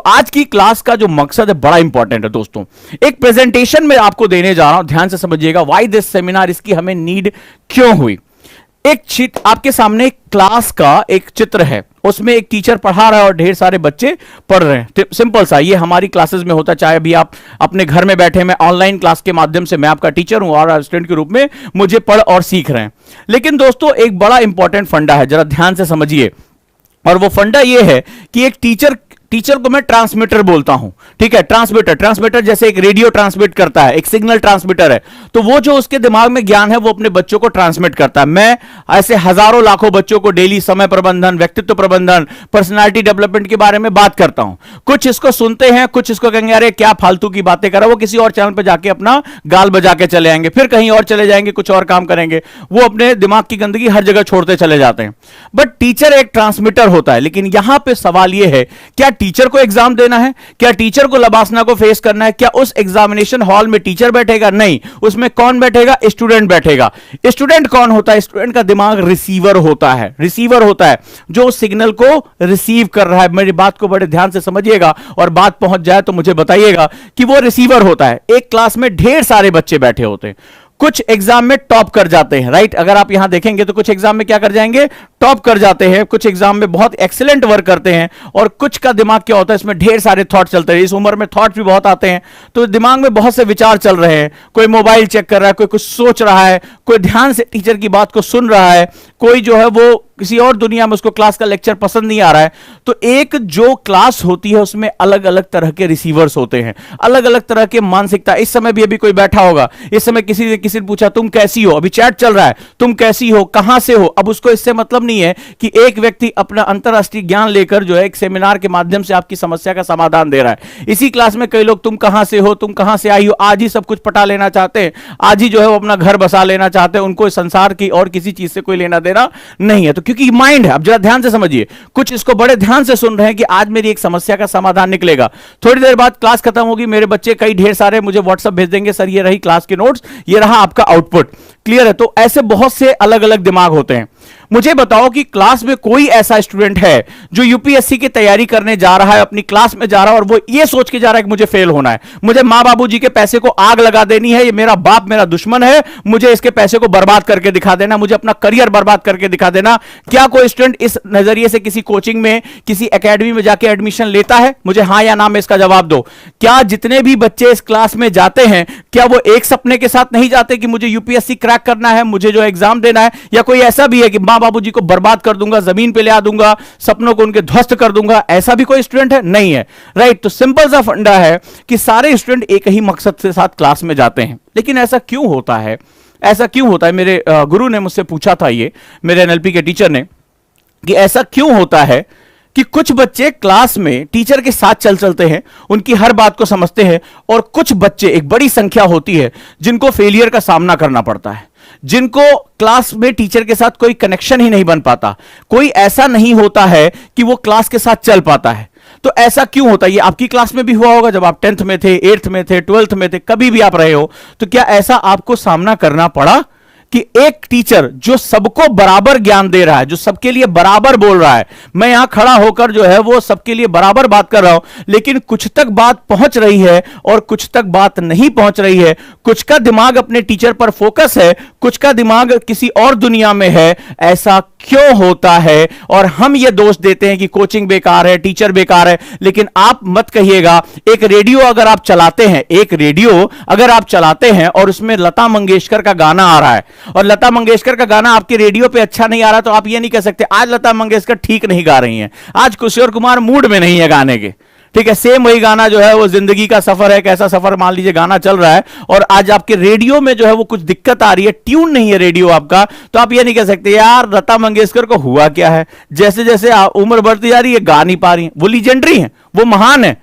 आज की क्लास का जो मकसद है बड़ा इंपॉर्टेंट है दोस्तों। एक प्रेजेंटेशन में आपको देने जा रहा हूं, ध्यान से समझिएगा। व्हाई दिस सेमिनार, इसकी हमें नीड क्यों हुई। एक शीट आपके सामने, क्लास का एक चित्र है, उसमें एक टीचर पढ़ा रहा है और ढेर सारे बच्चे पढ़ रहे हैं। सिंपल सा, ये हमारी क्लासेस में होता है, चाहे अभी आप अपने घर में बैठे, मैं ऑनलाइन क्लास के माध्यम से, मैं आपका टीचर हूं और स्टूडेंट के रूप में मुझे पढ़ और सीख रहे हैं। लेकिन दोस्तों एक बड़ा इंपॉर्टेंट फंडा है, जरा ध्यान से समझिए। और वो फंडा ये है कि एक टीचर को मैं ट्रांसमीटर बोलता हूं, ठीक है। ट्रांसमीटर जैसे एक रेडियो ट्रांसमिट करता है, एक सिग्नल ट्रांसमीटर है, तो वो जो उसके दिमाग में ज्ञान है वो अपने बच्चों को ट्रांसमिट करता है। मैं ऐसे हजारों लाखों बच्चों को डेली समय प्रबंधन, व्यक्तित्व प्रबंधन, पर्सनालिटी डेवलपमेंट के बारे में बात करता हूं। कुछ इसको सुनते हैं, कुछ इसको कहेंगे अरे क्या फालतू की बातें कर रहा है, वो किसी और चैनल पर जाके अपना गाल बजा के चले आएंगे, फिर कहीं और चले जाएंगे, कुछ और काम करेंगे, वो अपने दिमाग की गंदगी हर जगह छोड़ते चले जाते हैं। बट टीचर एक ट्रांसमीटर होता है। लेकिन यहां पर सवाल यह है, क्या टीचर को एग्जाम देना है? क्या टीचर को लबासना को फेस करना है? क्या उस एग्जामिनेशन हॉल में टीचर बैठेगा? नहीं, उसमें कौन बैठेगा? स्टूडेंट बैठेगा। स्टूडेंट कौन होता है? स्टूडेंट का दिमाग रिसीवर होता है। रिसीवर होता है जो उस सिग्नल को रिसीव कर रहा है। मेरी बात को बड़े ध्यान से समझिएगा और बात पहुंच जाए तो मुझे बताइएगा कि वो रिसीवर होता है। एक क्लास में ढेर सारे बच्चे बैठे होते हैं, कुछ एग्जाम में टॉप कर जाते हैं, राइट। अगर आप यहां देखेंगे तो कुछ एग्जाम में क्या कर जाएंगे? टॉप कर जाते हैं। कुछ एग्जाम में बहुत एक्सीलेंट वर्क करते हैं। और कुछ का दिमाग क्या होता है, इसमें ढेर सारे थॉट चलते हैं। इस उम्र में थॉट भी बहुत आते हैं, तो दिमाग में बहुत से विचार चल रहे हैं। कोई मोबाइल चेक कर रहा है, कोई कुछ सोच रहा है, कोई ध्यान से टीचर की बात को सुन रहा है, कोई जो है वो किसी और दुनिया में, उसको क्लास का लेक्चर पसंद नहीं आ रहा है। तो एक जो क्लास होती है उसमें अलग अलग तरह के रिसीवर्स होते हैं, अलग अलग तरह के मानसिकता। इस समय भी अभी कोई बैठा होगा, इस समय किसी ने पूछा तुम कैसी हो, अभी चैट चल रहा है, तुम कैसी हो, कहां से हो। अब उसको इससे मतलब नहीं है कि एक व्यक्ति अपना अंतरराष्ट्रीय ज्ञान लेकर जो है एक सेमिनार के माध्यम से आपकी समस्या का समाधान दे रहा है। इसी क्लास में कई लोग तुम कहां से हो, तुम कहां से आई हो, आज ही सब कुछ पटा लेना चाहते हैं, आज ही जो है वो अपना घर बसा लेना चाहते हैं। उनको संसार की और किसी चीज से कोई लेना देना नहीं है। तो क्योंकि माइंड है, अब जरा ध्यान से समझिए, कुछ इसको बड़े ध्यान से सुन रहे हैं कि आज मेरी एक समस्या का समाधान निकलेगा। थोड़ी देर बाद क्लास खत्म होगी, मेरे बच्चे कई ढेर सारे मुझे व्हाट्सएप भेज देंगे, सर ये रही क्लास के नोट्स, ये रहा आपका आउटपुट। क्लियर है? तो ऐसे बहुत से अलग अलग दिमाग होते हैं। मुझे बताओ कि क्लास में कोई ऐसा स्टूडेंट है जो यूपीएससी की तैयारी करने जा रहा है, अपनी क्लास में जा रहा है और वो ये सोच के जा रहा है कि मुझे फेल होना है, मुझे मां बाबूजी के पैसे को आग लगा देनी है, ये मेरा बाप मेरा दुश्मन है, मुझे इसके पैसे को बर्बाद करके दिखा देना, मुझे अपना करियर बर्बाद करके दिखा देना। क्या कोई स्टूडेंट इस नजरिए से किसी कोचिंग में, किसी एकेडमी में जाके एडमिशन लेता है? मुझे हां या ना में इसका जवाब दो। क्या जितने भी बच्चे इस क्लास में जाते हैं, क्या वो एक सपने के साथ नहीं जाते कि मुझे यूपीएससी क्रैक करना है, मुझे जो एग्जाम देना है? या कोई ऐसा भी है कि मां बाबूजी को बर्बाद कर दूंगा, जमीन पे ले आ दूंगा, सपनों को उनके ध्वस्त कर दूंगा? ऐसा भी कोई स्टूडेंट है? नहीं है, राइट। तो सिंपल सा फंडा है कि सारे स्टूडेंट एक ही मकसद के साथ क्लास में जाते हैं। लेकिन ऐसा क्यों होता है? ऐसा क्यों होता है? मेरे गुरु ने मुझसे पूछा था, ये मेरे एनएलपी के टीचर ने, कि ऐसा क्यों होता है कि कुछ बच्चे क्लास में टीचर के साथ चलते हैं, उनकी हर बात को समझते हैं, और कुछ बच्चे, एक बड़ी संख्या होती है, जिनको फेलियर का सामना करना पड़ता है, जिनको क्लास में टीचर के साथ कोई कनेक्शन ही नहीं बन पाता, कोई ऐसा नहीं होता है कि वो क्लास के साथ चल पाता है। तो ऐसा क्यों होता है? ये आपकी क्लास में भी हुआ होगा, जब आप 10th में थे, 8th में थे, 12th में थे, कभी भी आप रहे हो, तो क्या ऐसा आपको सामना करना पड़ा कि एक टीचर जो सबको बराबर ज्ञान दे रहा है, जो सबके लिए बराबर बोल रहा है, मैं यहां खड़ा होकर जो है वो सबके लिए बराबर बात कर रहा हूं, लेकिन कुछ तक बात पहुंच रही है और कुछ तक बात नहीं पहुंच रही है, कुछ का दिमाग अपने टीचर पर फोकस है, कुछ का दिमाग किसी और दुनिया में है। ऐसा क्यों होता है? और हम ये दोष देते हैं कि कोचिंग बेकार है, टीचर बेकार है। लेकिन आप मत कहिएगा, एक रेडियो अगर आप चलाते हैं, एक रेडियो अगर आप चलाते हैं और उसमें लता मंगेशकर का गाना आ रहा है, और लता मंगेशकर का गाना आपके रेडियो पे अच्छा नहीं आ रहा, तो आप ये नहीं कह सकते आज लता मंगेशकर ठीक नहीं गा रही हैं, आज किशोर कुमार मूड में नहीं है गाने के। ठीक है, सेम वही गाना जो है वो जिंदगी का सफर है, कैसा सफर मान लीजिए गाना चल रहा है, और आज आपके रेडियो में जो है वो कुछ दिक्कत आ रही है, ट्यून नहीं है रेडियो आपका, तो आप ये नहीं कह सकते यार लता मंगेशकर को हुआ क्या है, जैसे जैसे उम्र बढ़ती जा रही है गा नहीं पा रही है। वो लीजेंडरी है, वो महान है।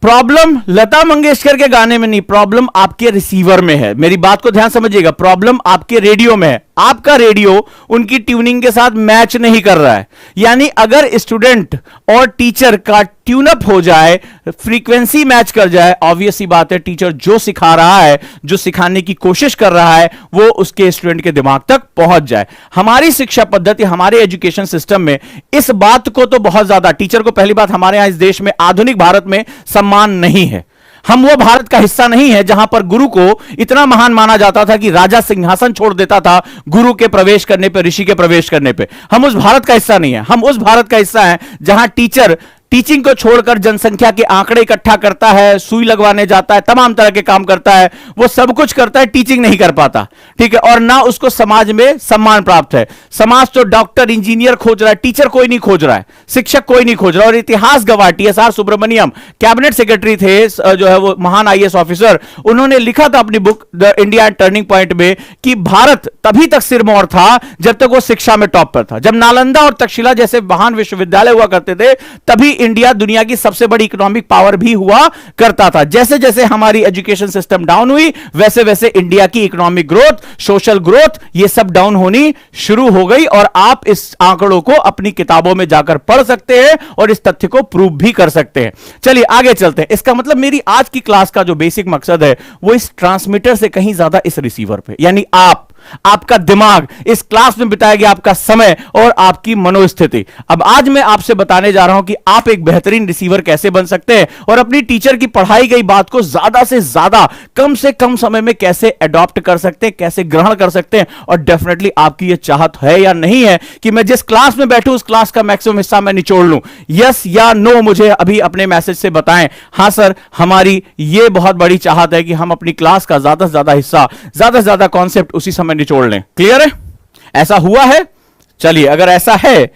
प्रॉब्लम लता मंगेशकर के गाने में नहीं, प्रॉब्लम आपके रिसीवर में है। मेरी बात को ध्यान समझिएगा, प्रॉब्लम आपके रेडियो में है। आपका रेडियो उनकी ट्यूनिंग के साथ मैच नहीं कर रहा है। यानी अगर स्टूडेंट और टीचर का ट्यून अप हो जाए, फ्रीक्वेंसी मैच कर जाए, ऑब्वियस सी बात है टीचर जो सिखा रहा है, जो सिखाने की कोशिश कर रहा है, वो उसके स्टूडेंट के दिमाग तक पहुंच जाए। हमारी शिक्षा पद्धति, हमारे एजुकेशन सिस्टम में इस बात को तो बहुत ज्यादा, टीचर को पहली बात हमारे यहां इस देश में, आधुनिक भारत में सम्मान नहीं है। हम वो भारत का हिस्सा नहीं है जहां पर गुरु को इतना महान माना जाता था कि राजा सिंहासन छोड़ देता था गुरु के प्रवेश करने पे, ऋषि के प्रवेश करने पे। हम उस भारत का हिस्सा नहीं है। हम उस भारत का हिस्सा है जहां टीचर टीचिंग को छोड़कर जनसंख्या के आंकड़े इकट्ठा करता है, सुई लगवाने जाता है, तमाम तरह के काम करता है, वो सब कुछ करता है, टीचिंग नहीं कर पाता। ठीक है, और ना उसको समाज में सम्मान प्राप्त है। समाज तो डॉक्टर इंजीनियर खोज रहा है, टीचर कोई नहीं खोज रहा है, शिक्षक कोई नहीं खोज रहा। और इतिहास गवाह TSR सुब्रमण्यम कैबिनेट सेक्रेटरी थे, जो है वो महान IAS ऑफिसर, उन्होंने लिखा था अपनी book the India turning point में कि भारत तभी तक सिरमौर था जब तक वो शिक्षा में टॉप पर था। जब नालंदा और तक्षशिला जैसे महान विश्वविद्यालय हुआ करते थे, तभी इंडिया दुनिया की सबसे बड़ी इकोनॉमिक पावर भी हुआ करता था। जैसे जैसे हमारी एजुकेशन सिस्टम डाउन हुई, वैसे वैसे इंडिया की इकोनॉमिक ग्रोथ, सोशल ग्रोथ, ये सब डाउन होनी शुरू हो गई। और आप इस आंकड़ों को अपनी किताबों में जाकर पढ़ सकते हैं और इस तथ्य को प्रूव भी कर सकते हैं। चलिए आगे चलते हैं। इसका मतलब मेरी आज की क्लास का जो बेसिक मकसद है वो इस ट्रांसमीटर से कहीं ज्यादा इस रिसीवर पे, यानी आपका दिमाग, इस क्लास में बिताया गया आपका समय और आपकी मनोस्थिति। अब आज मैं आपसे बताने जा रहा हूं कि आप एक बेहतरीन रिसीवर कैसे बन सकते हैं और अपनी टीचर की पढ़ाई गई बात को ज्यादा से ज्यादा कम से कम समय में कैसे अडॉप्ट कर सकते हैं, कैसे ग्रहण कर सकते हैं। और डेफिनेटली आपकी यह चाहत है या नहीं है कि मैं जिस क्लास में बैठूं उस क्लास का मैक्सिमम हिस्सा मैं निचोड़ लूं? यस या नो मुझे अभी अपने मैसेज से बताएं। हां सर, हमारी यह बहुत बड़ी चाहत है कि हम अपनी क्लास का ज्यादा से ज्यादा हिस्सा, ज्यादा से ज्यादा कॉन्सेप्ट उसी समय निचोड़ लें। क्लियर है? ऐसा हुआ है? चलिए, अगर ऐसा है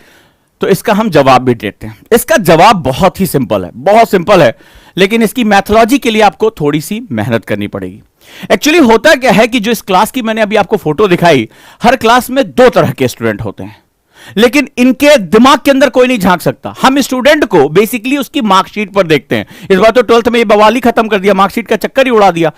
तो इसका हम जवाब भी देते हैं। इसका जवाब बहुत ही सिंपल है, बहुत सिंपल है, लेकिन इसकी मैथोलॉजी के लिए आपको थोड़ी सी मेहनत करनी पड़ेगी। एक्चुअली होता क्या है कि जो इस क्लास की मैंने अभी आपको फोटो दिखाई, हर क्लास में 2 तरह के स्टूडेंट होते हैं, लेकिन इनके दिमाग के अंदर कोई नहीं झांक सकता। हम स्टूडेंट को बेसिकली उसकी मार्कशीट पर देखते हैं। इस बार तो 12th में ये बवाल ही खत्म कर दिया, मार्कशीट का चक्कर ही उड़ा दिया।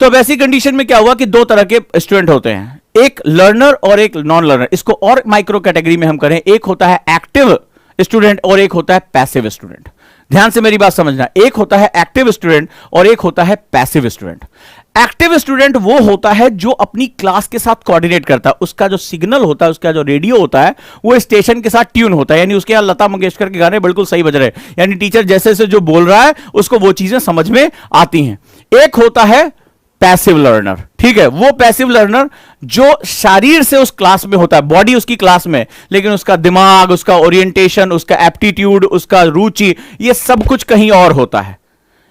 तो वैसी कंडीशन में क्या हुआ कि 2 तरह के स्टूडेंट होते हैं, एक लर्नर और एक नॉन लर्नर। इसको और माइक्रो कैटेगरी में हम करें, एक होता है एक्टिव स्टूडेंट और एक होता है पैसिव स्टूडेंट। ध्यान से मेरी बात समझना, एक होता है एक्टिव स्टूडेंट और एक होता है पैसिव स्टूडेंट। एक्टिव स्टूडेंट वो होता है जो अपनी क्लास के साथ कोऑर्डिनेट करता है, उसका जो सिग्नल होता है, उसका जो रेडियो होता है, वो स्टेशन के साथ ट्यून होता है। यानी उसके यहां लता मंगेशकर के गाने बिल्कुल सही बज रहे हैं, यानी टीचर जैसे जैसे जो बोल रहा है उसको वो चीजें समझ में आती हैं। एक होता है पैसिव लर्नर, ठीक है, वो पैसिव लर्नर जो शरीर से उस क्लास में होता है, बॉडी उसकी क्लास में, लेकिन उसका दिमाग, उसका ओरिएंटेशन, उसका एप्टीट्यूड, उसका रुचि, ये सब कुछ कहीं और होता है,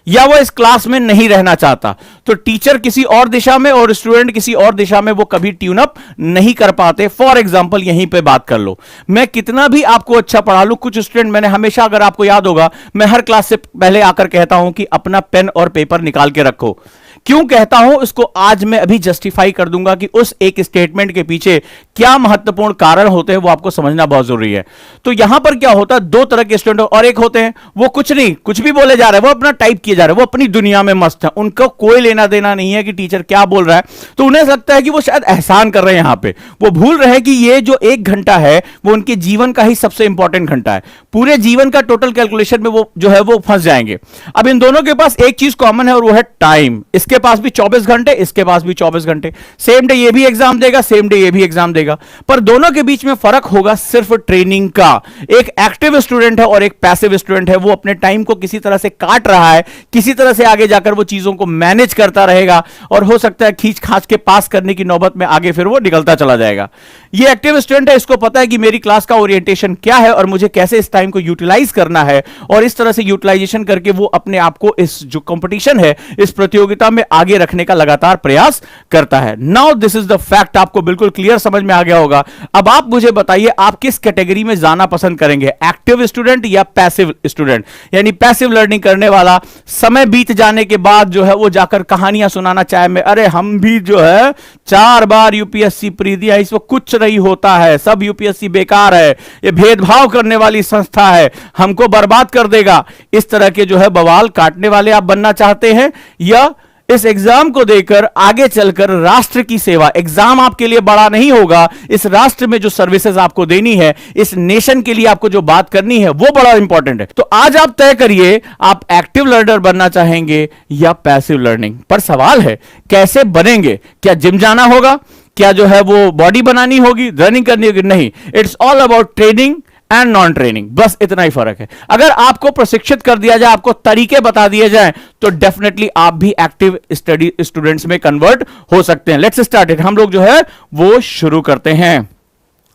या वो इस क्लास में नहीं रहना चाहता। तो टीचर किसी और दिशा में और स्टूडेंट किसी और दिशा में, वो कभी ट्यून अप नहीं कर पाते। फॉर एग्जांपल यहीं पे बात कर लो, मैं कितना भी आपको अच्छा पढ़ा लूं, कुछ स्टूडेंट, मैंने हमेशा, अगर आपको याद होगा, मैं हर क्लास से पहले आकर कहता हूं कि अपना पेन और पेपर निकाल के रखो। क्यों कहता हूं इसको आज मैं अभी जस्टिफाई कर दूंगा कि उस एक स्टेटमेंट के पीछे क्या महत्वपूर्ण कारण होते हैं, वो आपको समझना बहुत जरूरी है। तो यहां पर क्या होता है, 2 तरह के स्टूडेंट और एक होते हैं वो कुछ नहीं, कुछ भी बोले जा रहे हैं, वो अपना टाइप किए जा रहे हैं, वो अपनी दुनिया में मस्त है, उनको कोई लेना देना नहीं है कि टीचर क्या बोल रहा है। तो उन्हें लगता है कि वो शायद एहसान कर रहे हैं, यहां पे वो भूल रहे हैं कि ये जो 1 घंटा है वो उनके जीवन का ही सबसे इंपॉर्टेंट घंटा है। पूरे जीवन का टोटल कैलकुलेशन में वो जो है वो फंस जाएंगे। अब इन दोनों के पास एक चीज कॉमन है और वो है टाइम। इसके पास भी 24 घंटे, इसके पास भी 24 घंटे, सेम डे ये भी एग्जाम देगा, सेम डे ये भी एग्जाम देगा, पर दोनों के बीच में फर्क होगा सिर्फ ट्रेनिंग का। एक एक्टिव स्टूडेंट है और एक पैसिव स्टूडेंट है, वो अपने टाइम को किसी तरह से काट रहा है, किसी तरह से आगे जाकर वो चीजों को मैनेज करता रहेगा और हो सकता है खींच खांच के पास करने की नौबत में आगे फिर वो निकलता चला जाएगा। ये एक्टिव स्टूडेंट है, इसको पता है कि मेरी क्लास का ओरिएंटेशन क्या है और मुझे कैसे इस टाइम को यूटिलाइज करना है, और इस तरह से यूटिलाइजेशन करके वो अपने आप को इस जो कंपटीशन है, इस प्रतियोगिता में आगे रखने का लगातार प्रयास करता है। Now this is the fact, आपको बिल्कुल क्लियर समझ में आ गया होगा। अब आप मुझे बताइए आप किस कैटेगरी में जाना पसंद करेंगे, एक्टिव स्टूडेंट या पैसिव स्टूडेंट, यानी पैसिव लर्निंग करने वाला, समय बीत जाने के बाद जो है वो जाकर कहानियां सुनाना चाहे मैं, अरे हम भी जो है 4 बार यूपीएससी प्री दिया, इसमें कुछ नहीं होता है, सब यूपीएससी बेकार है, ये भेदभाव करने वाली संस्था है, हमको बर्बाद कर देगा, इस तरह के जो है बवाल काटने वाले आप बनना चाहते हैं, या इस एग्जाम को देकर आगे चलकर राष्ट्र की सेवा, एग्जाम आपके लिए बड़ा नहीं होगा, इस राष्ट्र में जो सर्विसेज आपको देनी है, इस नेशन के लिए आपको जो बात करनी है वो बड़ा इंपॉर्टेंट है। तो आज आप तय करिए आप एक्टिव लर्नर बनना चाहेंगे या पैसिव लर्निंग। पर सवाल है कैसे बनेंगे, क्या जिम जाना होगा, क्या जो है वो बॉडी बनानी होगी, रनिंग करनी होगी? नहीं, it's all about training and non training, बस इतना ही फर्क है। अगर आपको प्रशिक्षित कर दिया जाए, आपको तरीके बता दिए जाए, तो डेफिनेटली आप भी एक्टिव स्टडी स्टूडेंट्स में कन्वर्ट हो सकते हैं। लेट्स स्टार्ट इट, हम लोग जो है वो शुरू करते हैं।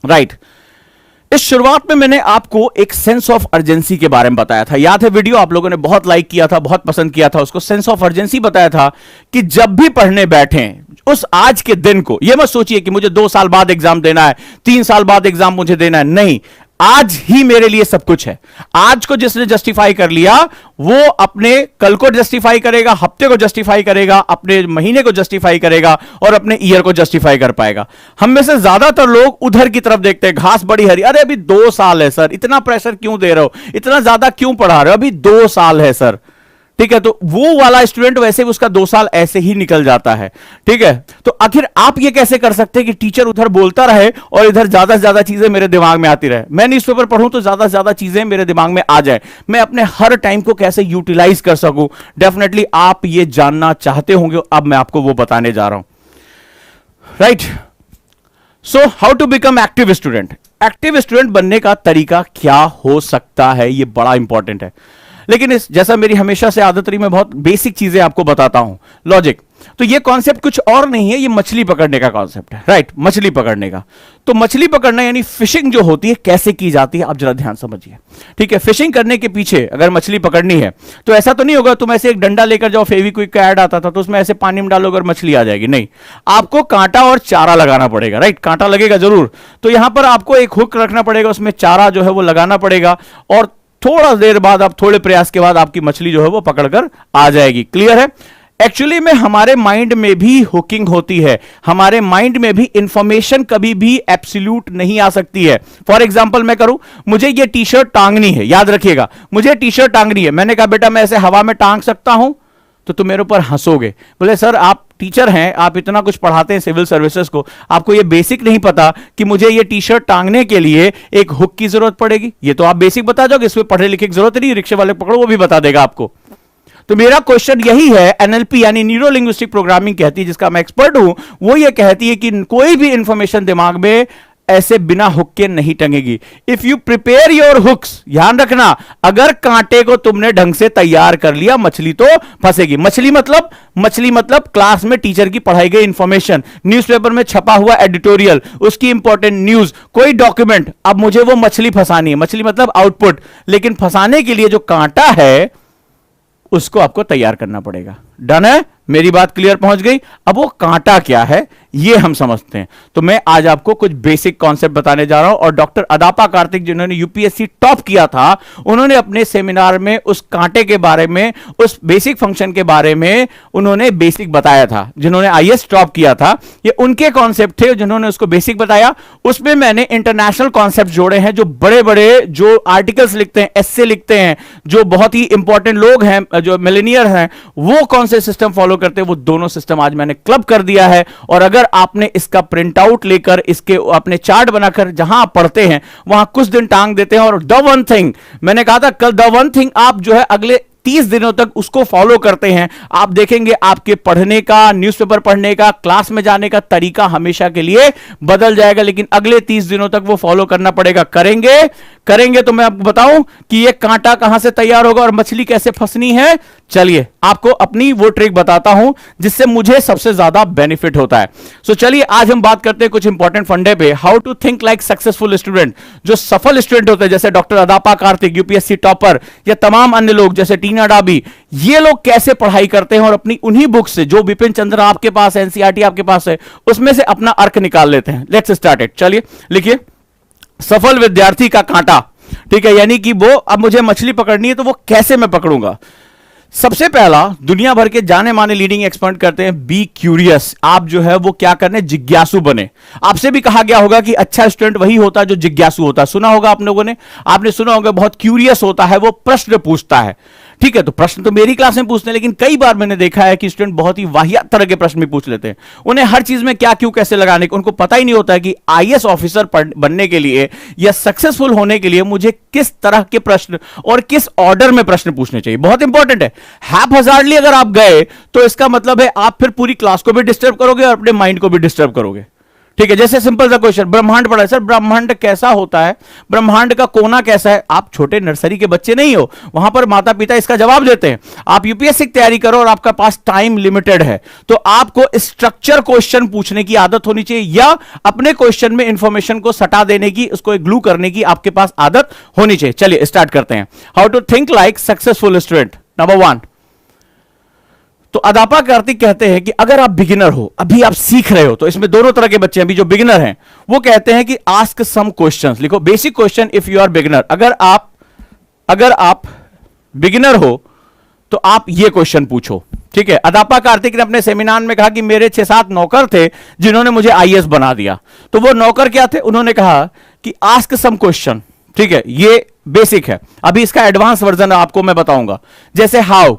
राइट, इस शुरुआत में मैंने आपको एक सेंस ऑफ अर्जेंसी के बारे में बताया था, याद है? वीडियो आप लोगों ने बहुत लाइक किया था, बहुत पसंद किया था उसको। सेंस ऑफ अर्जेंसी बताया था कि जब भी पढ़ने बैठें उस आज के दिन को, यह मत सोचिए कि मुझे 2 साल बाद एग्जाम देना है, 3 साल बाद एग्जाम मुझे देना है, नहीं, आज ही मेरे लिए सब कुछ है। आज को जिसने जस्टिफाई कर लिया वो अपने कल को जस्टिफाई करेगा, हफ्ते को जस्टिफाई करेगा, अपने महीने को जस्टिफाई करेगा और अपने ईयर को जस्टिफाई कर पाएगा। हम में से ज्यादातर लोग उधर की तरफ देखते हैं, घास बड़ी हरी, अरे अभी 2 साल है सर, इतना प्रेशर क्यों दे रहे हो, इतना ज्यादा क्यों पढ़ा रहे हो, अभी 2 साल है सर। ठीक है, तो वो वाला स्टूडेंट वैसे भी उसका 2 साल ऐसे ही निकल जाता है। ठीक है, तो आखिर आप ये कैसे कर सकते हैं कि टीचर उधर बोलता रहे और इधर ज्यादा से ज्यादा चीजें मेरे दिमाग में आती रहे, मैं न्यूज़पेपर पढ़ूं तो ज्यादा से ज्यादा चीजें मेरे दिमाग में आ जाए, मैं अपने हर टाइम को कैसे यूटिलाइज कर सकूं? डेफिनेटली आप ये जानना चाहते होंगे, अब मैं आपको वो बताने जा रहा हूं। Right, so how to become active student. Active student बनने का तरीका क्या हो सकता है, ये बड़ा इंपॉर्टेंट है। लेकिन इस जैसा मेरी हमेशा से आदत रही, मैं बहुत बेसिक चीजें आपको बताता हूं, लॉजिक। तो ये कॉन्सेप्ट कुछ और नहीं है, ये मछली पकड़ने का कॉन्सेप्ट है। राइट, मछली पकड़ने का। तो मछली पकड़ना यानी फिशिंग जो होती है कैसे की जाती है, आप जरा ध्यान समझिए। ठीक है, फिशिंग करने के पीछे अगर मछली पकड़नी है तो ऐसा तो नहीं होगा तुम ऐसे एक डंडा लेकर जाओ, फेविक्विक का ऐड आता था तो उसमें ऐसे पानी में डालोगे और मछली आ जाएगी, नहीं, आपको कांटा और चारा लगाना पड़ेगा। राइट, कांटा लगेगा जरूर, तो यहां पर आपको एक हुक रखना पड़ेगा, उसमें चारा जो है वो लगाना पड़ेगा और थोड़ा देर बाद, आप थोड़े प्रयास के बाद आपकी मछली जो है वो पकड़कर आ जाएगी। क्लियर है? एक्चुअली में हमारे माइंड में भी हुकिंग होती है, हमारे माइंड में भी इंफॉर्मेशन कभी भी एब्सोल्यूट नहीं आ सकती है। फॉर एग्जांपल मैं करूं, मुझे ये टी शर्ट टांगनी है, याद रखिएगा, मुझे टी शर्ट टांगनी है, मैंने कहा बेटा मैं ऐसे हवा में टांग सकता हूं, तो तुम मेरे ऊपर हंसोगे, बोले सर आप टीचर हैं, आप इतना कुछ पढ़ाते हैं सिविल सर्विसेज को, आपको ये बेसिक नहीं पता कि मुझे ये टी शर्ट टांगने के लिए एक हुक की जरूरत पड़ेगी? ये तो आप बेसिक बता जाओगे, इसमें पढ़े लिखे की जरूरत नहीं, रिक्शे वाले पकड़ो वो भी बता देगा आपको। तो मेरा क्वेश्चन यही है, एनएलपी यानी न्यूरो लिंग्विस्टिक प्रोग्रामिंग कहती है, जिसका मैं एक्सपर्ट हूं, वो ये कहती है कि कोई भी इंफॉर्मेशन दिमाग में ऐसे बिना हुक के नहीं टंगेगी। If you prepare your hooks, ध्यान रखना, अगर कांटे को तुमने ढंग से तैयार कर लिया, मछली तो फंसेगी। मछली मतलब क्लास में टीचर की पढ़ाई गई इंफॉर्मेशन, न्यूज़पेपर में छपा हुआ एडिटोरियल, उसकी इंपॉर्टेंट न्यूज, कोई डॉक्यूमेंट, अब मुझे वो मछली फंसानी है, मछली मतलब आउटपुट, लेकिन फंसाने के लिए जो कांटा है उसको आपको तैयार करना पड़ेगा। डन है? मेरी बात क्लियर पहुंच गई? अब वो कांटा क्या है ये हम समझते हैं। तो मैं आज आपको कुछ बेसिक कॉन्सेप्ट बताने जा रहा हूं और डॉक्टर अदापा कार्तिक जिन्होंने यूपीएससी टॉप किया था, उन्होंने अपने सेमिनार में उस कांटे के बारे में, उस बेसिक फंक्शन के बारे में उन्होंने बेसिक बताया था। जिन्होंने आईएएस टॉप किया था, ये उनके कॉन्सेप्ट थे जिन्होंने उसको बेसिक बताया। उसमें मैंने इंटरनेशनल कॉन्सेप्ट जोड़े हैं, जो बड़े बड़े जो आर्टिकल्स लिखते हैं, एस्से लिखते हैं, जो बहुत ही इंपॉर्टेंट लोग हैं, जो मिलेनियर हैं, वो कौन से सिस्टम फॉलो करते हैं, वो दोनों सिस्टम आज मैंने क्लब कर दिया है। और अगर आपने इसका प्रिंट आउट लेकर इसके अपने चार्ट बनाकर जहां आप पढ़ते हैं वहां कुछ दिन टांग देते हैं, और द वन थिंग मैंने कहा था कल, द वन थिंग आप जो है अगले 30 दिनों तक उसको फॉलो करते हैं, आप देखेंगे आपके पढ़ने का, न्यूज़पेपर पढ़ने का, क्लास में जाने का तरीका हमेशा के लिए बदल जाएगा। लेकिन अगले 30 दिनों तक वो फॉलो करना पड़ेगा। करेंगे तो मैं आपको बताऊं कि ये कांटा कहां से तैयार होगा और मछली कैसे फंसनी है। चलिए आपको अपनी वो ट्रिक बताता हूं जिससे मुझे सबसे ज्यादा बेनिफिट होता है। सो चलिए आज हम बात करते हैं कुछ इंपॉर्टेंट फंडे पे, how to think like successful student. जो सफल स्टूडेंट होते हैं, जैसे doctor Adapa Kartik UPSC topper, या तमाम अन्य लोग जैसे टीना डाबी, ये लोग कैसे पढ़ाई करते हैं और अपनी उन्हीं बुक से, जो विपिन चंद्र आपके पास है, एनसीईआरटी आपके पास है, उसमें से अपना अर्क निकाल लेते हैं। Let's start it. चलिए लिखिए, सफल विद्यार्थी का कांटा। ठीक है, यानी कि वो, अब मुझे मछली पकड़नी है तो वो कैसे मैं पकड़ूंगा। सबसे पहला दुनिया भर के जाने माने लीडिंग एक्सपर्ट करते हैं बी क्यूरियस। आप जो है वो क्या करने, जिज्ञासु बने। आपसे भी कहा गया होगा कि अच्छा स्टूडेंट वही होता है जो जिज्ञासु होता है, सुना होगा आप लोगों ने, आपने सुना होगा बहुत क्यूरियस होता है, वो प्रश्न पूछता है। ठीक है, तो प्रश्न तो मेरी क्लास में पूछते हैं, लेकिन कई बार मैंने देखा है कि स्टूडेंट बहुत ही वाहियात तरह के प्रश्न भी पूछ लेते हैं। उन्हें हर चीज में क्या क्यों कैसे लगाने को उनको पता ही नहीं होता है कि आईएएस ऑफिसर बनने के लिए या सक्सेसफुल होने के लिए मुझे किस तरह के प्रश्न और किस ऑर्डर में प्रश्न पूछने चाहिए। बहुत इंपॉर्टेंट है। हैपहज़ार्डली अगर आप गए तो इसका मतलब है आप फिर पूरी क्लास को भी डिस्टर्ब करोगे और अपने माइंड को भी डिस्टर्ब करोगे। ठीक है, जैसे सिंपल सा क्वेश्चन, ब्रह्मांड पढ़ा है सर, ब्रह्मांड कैसा होता है, ब्रह्मांड का कोना कैसा है। आप छोटे नर्सरी के बच्चे नहीं हो, वहां पर माता पिता इसका जवाब देते हैं। आप यूपीएससी की तैयारी करो और आपका पास टाइम लिमिटेड है, तो आपको स्ट्रक्चर क्वेश्चन पूछने की आदत होनी चाहिए, या अपने क्वेश्चन में इंफॉर्मेशन को सटा देने की, उसको ग्लू करने की आपके पास आदत होनी चाहिए। चलिए स्टार्ट करते हैं। How to think like successful student. Number 1, तो अदापा कार्तिक कहते हैं कि अगर आप बिगिनर हो, अभी आप सीख रहे हो, तो इसमें दोनों तरह के बच्चे हैं। अभी जो बिगिनर हैं वो कहते हैं कि आस्क सम क्वेश्चंस। लिखो basic question if you are beginner. अगर आप बिगिनर हो तो आप ये क्वेश्चन पूछो। ठीक है, अदापा कार्तिक ने अपने सेमिनार में कहा कि मेरे 6-7 नौकर थे जिन्होंने मुझे आईएएस बना दिया। तो वो नौकर क्या थे, उन्होंने कहा कि आस्क सम क्वेश्चन। ठीक है, ये बेसिक है। अभी इसका एडवांस वर्जन आपको मैं बताऊंगा, जैसे हाउ,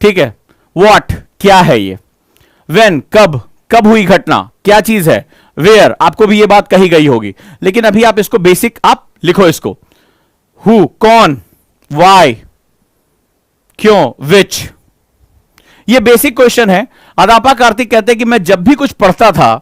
ठीक है, व्हाट क्या है ये, व्हेन कब हुई घटना, क्या चीज है, वेयर आपको भी ये बात कही गई होगी, लेकिन अभी आप इसको बेसिक आप लिखो इसको, हु कौन, वाई क्यों, विच। ये बेसिक क्वेश्चन है। अदापा कार्तिक कहते हैं कि मैं जब भी कुछ पढ़ता था,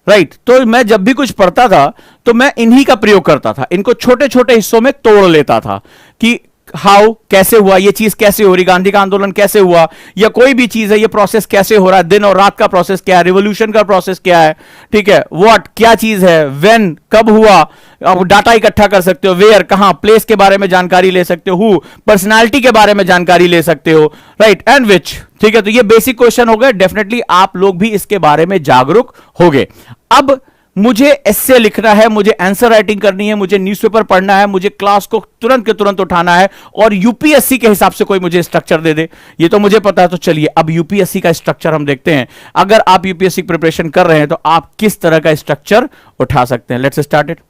राइट, तो मैं जब भी कुछ पढ़ता था तो मैं इन्हीं का प्रयोग करता था, इनको छोटे छोटे हिस्सों में तोड़ लेता था कि हाउ कैसे हुआ, ये चीज कैसे हो रही, गांधी का आंदोलन कैसे हुआ, या कोई भी चीज है ये प्रोसेस कैसे हो रहा है, दिन और रात का प्रोसेस क्या है, रिवॉल्यूशन का प्रोसेस क्या है। ठीक है, व्हाट क्या चीज है, व्हेन कब हुआ, आप डाटा इकट्ठा कर सकते हो, वेयर कहां, प्लेस के बारे में जानकारी ले सकते हो, हु पर्सनालिटी के बारे में जानकारी ले सकते हो, राइट, एंड विच। ठीक है, तो ये बेसिक क्वेश्चन हो गए। डेफिनेटली आप लोग भी इसके बारे में जागरूक होंगे। अब मुझे एस्से लिखना है, मुझे आंसर राइटिंग करनी है, मुझे न्यूज़पेपर पढ़ना है, मुझे क्लास को तुरंत के तुरंत उठाना है, और यूपीएससी के हिसाब से कोई मुझे स्ट्रक्चर दे दे, ये तो मुझे पता है। तो चलिए अब यूपीएससी का स्ट्रक्चर हम देखते हैं। अगर आप यूपीएससी प्रिपरेशन कर रहे हैं तो आप किस तरह का स्ट्रक्चर उठा सकते हैं। Let's start it.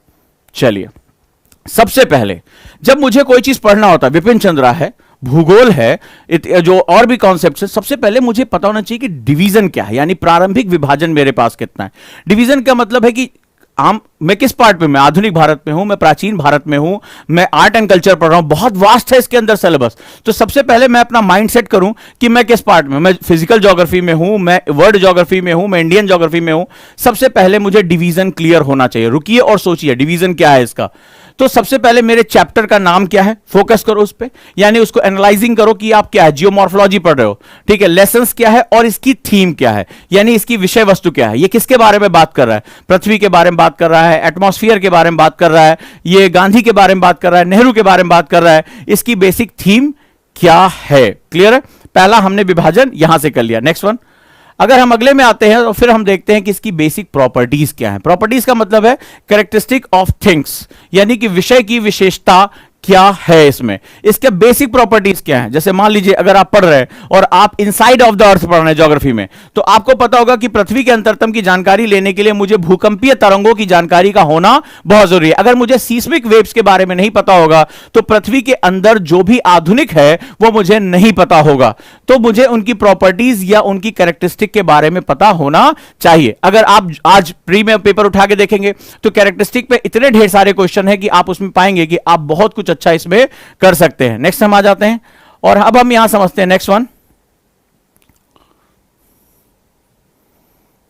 चलिए, सबसे पहले जब मुझे कोई चीज पढ़ना होता है, विपिन चंद्रा है, भूगोल है, जो और भी कॉन्सेप्ट्स है, सबसे पहले मुझे पता होना चाहिए कि डिवीजन क्या है, यानी प्रारंभिक विभाजन मेरे पास कितना है। डिवीजन का मतलब है कि मैं किस पार्ट में, मैं आधुनिक भारत में हूं, मैं प्राचीन भारत में हूं, मैं आर्ट एंड कल्चर पढ़ रहा हूं, बहुत वास्ट है इसके अंदर सिलेबस। तो सबसे पहले मैं अपना माइंड सेट करूं कि मैं किस पार्ट में, मैं फिजिकल ज्योग्राफी में हूं, मैं वर्ल्ड ज्योग्राफी में हूं, मैं इंडियन ज्योग्राफी में हूं। सबसे पहले मुझे डिवीजन क्लियर होना चाहिए। रुकिए और सोचिए डिवीजन क्या है इसका। तो सबसे पहले मेरे चैप्टर का नाम क्या है, फोकस करो उस पे, यानी उसको एनालाइजिंग करो कि आप क्या है, जियोमॉर्फोलॉजी पढ़ रहे हो, ठीक है, लेसन्स क्या है और इसकी थीम क्या है, यानी इसकी विषय वस्तु क्या है, ये किसके बारे में बात कर रहा है, पृथ्वी के बारे में बात कर रहा है, एटमॉस्फेयर के बारे में बात कर रहा है, ये गांधी के बारे में बात कर रहा है, नेहरू के बारे में बात कर रहा है, इसकी बेसिक थीम क्या है। क्लियर है, पहला हमने विभाजन यहां से कर लिया। नेक्स्ट वन, अगर हम अगले में आते हैं तो फिर हम देखते हैं कि इसकी बेसिक प्रॉपर्टीज क्या है। प्रॉपर्टीज का मतलब है कैरेक्टरिस्टिक ऑफ थिंग्स, यानी कि विषय की विशेषता क्या है इसमें, इसके बेसिक प्रॉपर्टीज क्या है। जैसे मान लीजिए अगर आप पढ़ रहे हैं और आप इनसाइड ऑफ द अर्थ पढ़ रहे हैं ज्योग्राफी में, तो आपको पता होगा कि पृथ्वी के अंतरतम की जानकारी लेने के लिए मुझे भूकंपीय तरंगों की जानकारी का होना बहुत जरूरी है। अगर मुझे सीस्मिक वेव्स के बारे में नहीं पता होगा तो पृथ्वी के अंदर जो भी आधुनिक है वो मुझे नहीं पता होगा। तो मुझे उनकी प्रॉपर्टीज या उनकी कैरेक्टरिस्टिक के बारे में पता होना चाहिए। अगर आप आज प्री में पेपर उठा के देखेंगे तो कैरेक्टरिस्टिक पे इतने ढेर सारे क्वेश्चन है कि आप उसमें पाएंगे कि आप बहुत कुछ अच्छा इसमें कर सकते हैं। नेक्स्ट हम आ जाते हैं और अब हम यहां समझते हैं नेक्स्ट वन,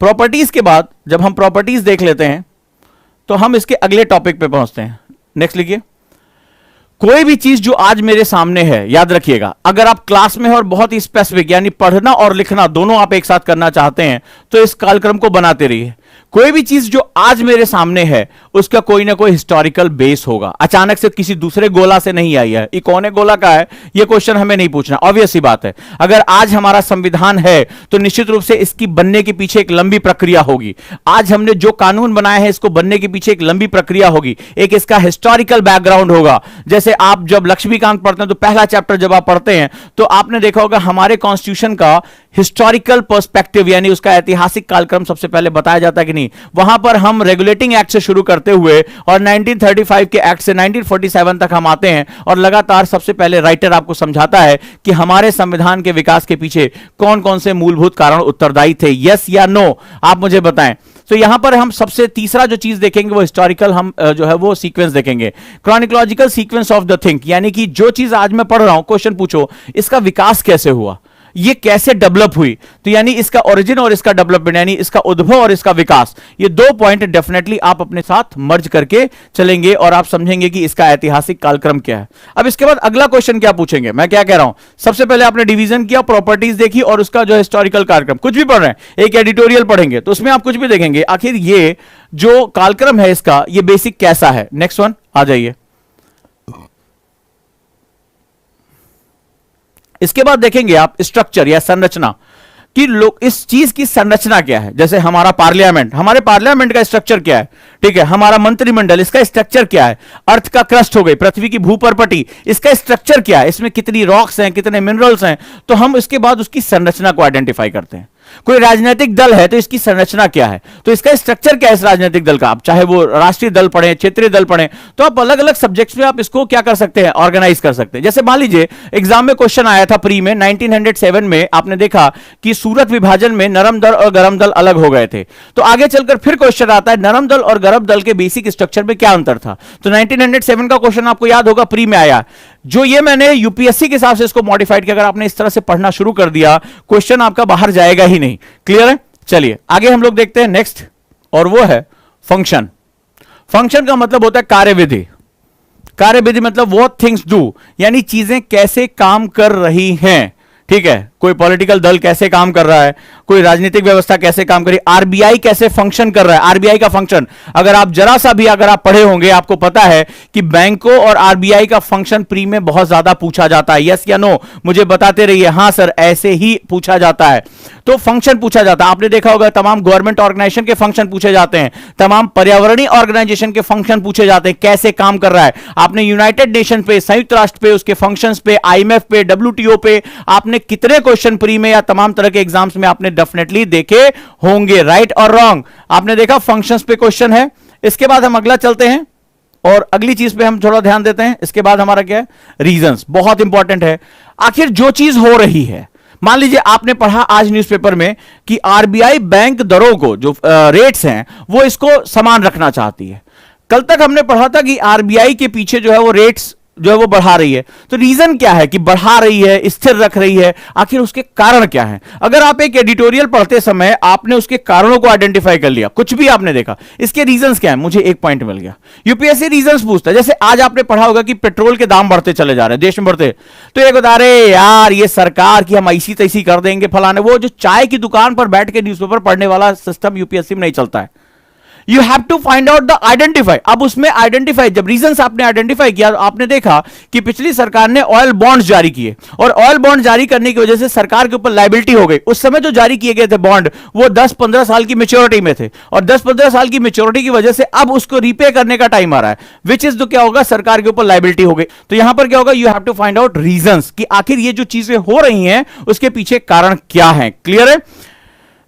प्रॉपर्टीज के बाद जब हम प्रॉपर्टीज देख लेते हैं तो हम इसके अगले टॉपिक पे पहुंचते हैं। नेक्स्ट लिखिए, कोई भी चीज जो आज मेरे सामने है, याद रखिएगा, अगर आप क्लास में हो और बहुत ही स्पेसिफिक यानी पढ़ना और लिखना दोनों आप एक साथ करना चाहते हैं तो इस कार्यक्रम को बनाते रहिए। कोई भी चीज जो आज मेरे सामने है उसका कोई ना कोई हिस्टोरिकल बेस होगा, अचानक से किसी दूसरे गोला से नहीं आई है। ये कौन गोला का है ये क्वेश्चन हमें नहीं पूछना, ऑब्वियस सी बात है। अगर आज हमारा संविधान है तो निश्चित रूप से इसकी बनने के पीछे एक लंबी प्रक्रिया होगी। आज हमने जो कानून बनाए हैं इसको बनने के पीछे एक लंबी प्रक्रिया होगी, एक इसका हिस्टोरिकल बैकग्राउंड होगा। जैसे आप जब लक्ष्मीकांत पढ़ते हैं तो पहला चैप्टर जब आप पढ़ते हैं तो आपने देखा होगा हमारे कॉन्स्टिट्यूशन का हिस्टोरिकल पर्सपेक्टिव यानी उसका ऐतिहासिक कालक्रम सबसे पहले बताया जाता है कि नहीं। वहां पर हम रेगुलेटिंग एक्ट से शुरू करते हुए और 1935 के एक्ट से 1947 तक हम आते हैं और लगातार सबसे पहले राइटर आपको समझाता है कि हमारे संविधान के विकास के पीछे कौन कौन से मूलभूत कारण उत्तरदायी थे। यस या नो आप मुझे बताएं। तो यहां पर हम सबसे तीसरा जो चीज देखेंगे वो हिस्टोरिकल हम जो है वो सीक्वेंस देखेंगे, क्रॉनिकोलॉजिकल सीक्वेंस ऑफ द थिंग, यानी कि जो चीज आज मैं पढ़ रहा हूं क्वेश्चन पूछो इसका विकास कैसे हुआ, ये कैसे डेवलप हुई। तो यानी इसका ओरिजिन और इसका डेवलपमेंट यानी इसका उद्भव और इसका विकास, ये दो पॉइंट डेफिनेटली आप अपने साथ मर्ज करके चलेंगे और आप समझेंगे कि इसका ऐतिहासिक कालक्रम क्या है। अब इसके बाद अगला क्वेश्चन क्या पूछेंगे, मैं क्या कह रहा हूं, सबसे पहले आपने डिवीजन किया, प्रॉपर्टीज देखी और उसका जो हिस्टोरिकल कालक्रम, कुछ भी पढ़ रहे हैं एक एडिटोरियल पढ़ेंगे तो उसमें आप कुछ भी देखेंगे आखिर ये जो कालक्रम है इसका ये बेसिक कैसा है। नेक्स्ट वन आ जाइए। इसके बाद देखेंगे आप स्ट्रक्चर या संरचना कि लोग इस चीज की संरचना क्या है। जैसे हमारा पार्लियामेंट, हमारे पार्लियामेंट का स्ट्रक्चर क्या है, ठीक है। हमारा मंत्रिमंडल, इसका स्ट्रक्चर क्या है। अर्थ का क्रस्ट हो गई, पृथ्वी की भूपरपटी, इसका स्ट्रक्चर क्या है, इसमें कितनी रॉक्स हैं, कितने मिनरल्स हैं। तो हम इसके बाद उसकी संरचना को आइडेंटिफाई करते हैं। कोई राजनीतिक दल है तो इसकी संरचना क्या है, तो इसका स्ट्रक्चर क्या है इस राजनीतिक दल का। आप चाहे वो राष्ट्रीय दल पढ़े, क्षेत्रीय दल पढ़े, तो आप अलग अलग सब्जेक्ट्स में आप इसको क्या कर सकते हैं, ऑर्गेनाइज कर सकते हैं। जैसे मान लीजिए एग्जाम में क्वेश्चन आया था प्री में 1907 में, आपने देखा कि सूरत विभाजन में नरम दल और गरम दल अलग हो गए थे। तो आगे चलकर फिर क्वेश्चन आता है नरम दल और गरम दल के बेसिक स्ट्रक्चर में क्या अंतर था। तो 1907 का क्वेश्चन आपको याद होगा प्री में आया, जो ये मैंने यूपीएससी के हिसाब से इसको मॉडिफाइड किया। अगर आपने इस तरह से पढ़ना शुरू कर दिया क्वेश्चन आपका बाहर जाएगा ही नहीं। क्लियर है। चलिए आगे हम लोग देखते हैं नेक्स्ट, और वो है फंक्शन। फंक्शन का मतलब होता है कार्यविधि। कार्यविधि मतलब व्हाट थिंग्स डू, यानी चीजें कैसे काम कर रही हैं, ठीक है। कोई पॉलिटिकल दल कैसे काम कर रहा है, कोई राजनीतिक व्यवस्था कैसे काम कर रही है, आरबीआई कैसे फंक्शन कर रहा है। आरबीआई का फंक्शन अगर आप जरा सा भी अगर आप पढ़े होंगे आपको पता है कि बैंकों और आरबीआई का फंक्शन प्री में बहुत ज्यादा पूछा जाता है। यस या नो मुझे बताते रहिए। हां सर ऐसे ही पूछा जाता है, तो फंक्शन पूछा जाता है। आपने देखा होगा तमाम गवर्नमेंट ऑर्गेनाइजेशन के फंक्शन पूछे जाते हैं, तमाम पर्यावरणीय ऑर्गेनाइजेशन के फंक्शन पूछे जाते हैं, कैसे काम कर रहा है। आपने यूनाइटेड नेशन पे, संयुक्त राष्ट्र पे, उसके फंक्शंस पे, आईएमएफ पे, डब्ल्यूटीओ पे आपने कितने क्वेश्चन प्री में या तमाम तरह के एग्जाम्स में आपने डेफिनेटली देखे होंगे। राइट और रॉन्ग आपने देखा, फंक्शंस पे क्वेश्चन है। इसके बाद हम अगला चलते हैं और अगली चीज पे हम थोड़ा ध्यान देते हैं। इसके बाद हमारा क्या है, रीजंस, बहुत इंपॉर्टेंट है। आखिर जो चीज हो रही है, मान लीजिए आपने पढ़ा आज न्यूज़पेपर में कि आरबीआई बैंक दरों को जो रेट्स हैं वो इसको समान रखना चाहती है। कल तक हमने पढ़ा था कि आरबीआई के पीछे जो है वो रेट्स जो है वो बढ़ा रही है। तो रीजन क्या है कि बढ़ा रही है, स्थिर रख रही है, आखिर उसके कारण क्या है। अगर आप एक एडिटोरियल पढ़ते समय आपने उसके कारणों को आइडेंटिफाई कर लिया, कुछ भी आपने देखा, इसके रीजंस क्या है, मुझे एक पॉइंट मिल गया। यूपीएससी रीजंस पूछता है। जैसे आज आपने पढ़ा होगा कि पेट्रोल के दाम बढ़ते चले जा रहे हैं, देश में बढ़ते, तो एक बता रहे यार ये सरकार की हम ऐसी तैसी कर देंगे फलाने, वो जो चाय की दुकान पर बैठ के न्यूज़पेपर पढ़ने वाला सिस्टम यूपीएससी में नहीं चलता है। You have to find out the identify. अब उसमें आइडेंटिफाई, जब रीजंस आपने आइडेंटिफाई किया, आपने देखा कि पिछली सरकार ने ऑयल बॉन्ड्स जारी किए और ऑयल बॉन्ड जारी करने की वजह से सरकार के ऊपर लायबिलिटी हो गई। उस समय जो जारी किए गए थे बॉन्ड वो 10-15 साल की मेच्योरिटी में थे और 10-15 साल की मेच्योरिटी की वजह से अब उसको रीपे करने का टाइम आ रहा है, विच इज क्या होगा, सरकार के ऊपर लायबिलिटी हो गई। तो यहां पर क्या होगा, you have to find out reasons कि आखिर ये जो चीजें हो रही हैं उसके पीछे कारण क्या है। क्लियर है।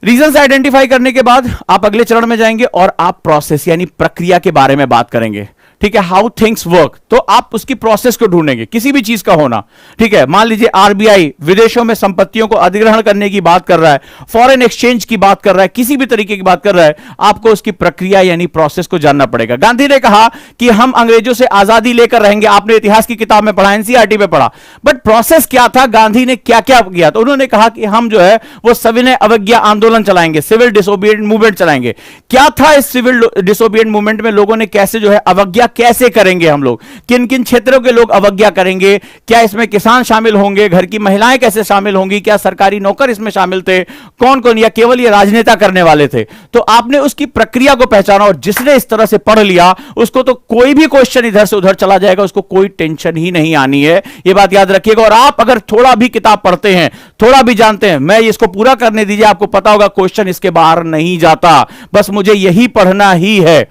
रीजंस आइडेंटिफाई करने के बाद आप अगले चरण में जाएंगे और आप प्रोसेस यानी प्रक्रिया के बारे में बात करेंगे। ठीक है, हाउ थिंग्स वर्क, तो आप उसकी प्रोसेस को ढूंढेंगे, किसी भी चीज का होना। ठीक है, मान लीजिए आरबीआई विदेशों में संपत्तियों को अधिग्रहण करने की बात कर रहा है, फॉरेन एक्सचेंज की बात कर रहा है, किसी भी तरीके की बात कर रहा है, आपको उसकी प्रक्रिया यानी प्रोसेस को जानना पड़ेगा। गांधी ने कहा कि हम अंग्रेजों से आजादी लेकर रहेंगे, आपने इतिहास की किताब में पढ़ा, एनसीईआरटी में पढ़ा, बट प्रोसेस क्या था, गांधी ने क्या क्या किया। तो उन्होंने कहा कि हम जो है वो सविनय अवज्ञा आंदोलन चलाएंगे, सिविल डिसोबीडिएंट मूवमेंट चलाएंगे। क्या था इस सिविल डिसोबीडिएंट मूवमेंट में, लोगों ने कैसे जो है अवज्ञा कैसे करेंगे हम लोग, किन किन क्षेत्रों के लोग अवज्ञा करेंगे, क्या इसमें किसान शामिल होंगे, घर की महिलाएं कैसे शामिल होंगी, क्या सरकारी नौकर इसमें शामिल थे, कौन कौन, या केवल ये राजनेता करने वाले थे। तो आपने उसकी प्रक्रिया को पहचाना, और जिसने इस तरह से पढ़ लिया उसको तो कोई भी क्वेश्चन इधर से उधर चला जाएगा, उसको कोई टेंशन ही नहीं आनी है, ये बात याद रखिएगा। और आप अगर थोड़ा भी किताब पढ़ते हैं, थोड़ा भी जानते हैं, मैं इसको पूरा करने दीजिए, आपको पता होगा क्वेश्चन इसके बाहर नहीं जाता, बस मुझे यही पढ़ना ही है,